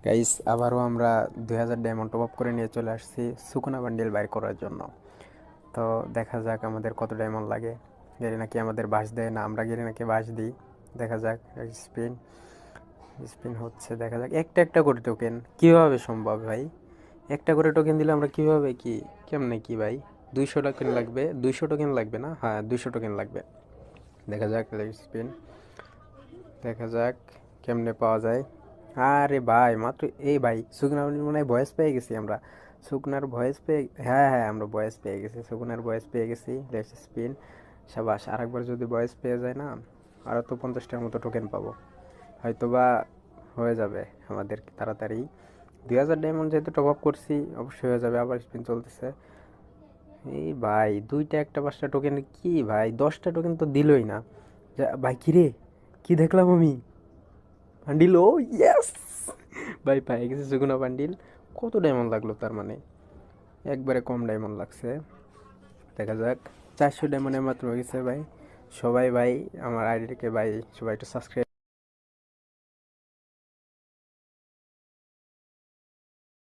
Guys আবারও আমরা 2000 diamond top up করে নিয়ে চলে আসছি সুকুনা বান্ডিল বাইর করার জন্য। তো দেখা যাক আমাদের কত ডায়মন্ড লাগে। গেলে নাকি আমাদের বাস দেয় না, আমরা গেলে নাকি বাস দিই। দেখা যাক। স্পিন স্পিন হচ্ছে, দেখা যাক। একটা একটা করে টোকেন কীভাবে সম্ভব ভাই? একটা করে টোকেন দিলে আমরা কীভাবে কি কেমনে কি ভাই? 200 টোকেন লাগবে, 200 টোকেন লাগবে না? হ্যাঁ, 200 টোকেন লাগবে। দেখা যাক স্পিন, দেখা যাক কেমনে পাওয়া যায়। আরে ভাই মাত্র এই ভাই সুকনার মনে হয় ভয়েস পেয়ে গেছি আমরা। সুকনার ভয়েস পেয়ে, হ্যাঁ হ্যাঁ আমরা ভয়েস পেয়ে গেছি, সুকনার ভয়েস পেয়ে গেছি। Let's spin. সাবাস, আরেকবার যদি ভয়েস পেয়ে যায় না, আরও তো 50টার মতো টোকেন পাবো, হয়তোবা হয়ে যাবে আমাদের তাড়াতাড়ি। 2000 ডায়মন্ড যেহেতু টপ আপ করছি, অবশ্যই হয়ে যাবে। আবার স্পিন চলতেছে। এই ভাই দুইটা একটা 5টা টোকেন কি ভাই? 10টা টোকেন তো দিলই না। ভাই কিরে, কি দেখলাম আমি? বান্ডিল, ও ইয়েস ভাই, পাই গেছে সুগুনা বান্ডিল। কত ডায়মন্ড লাগলো তার মানে? একবারে কম ডায়মন্ড লাগছে। দেখা যাক। 400 ডায়মন্ডের মাত্র হয়ে গেছে ভাই। সবাই ভাই আমার আইডিটাকে ভাই সবাই একটু সাবস্ক্রাইব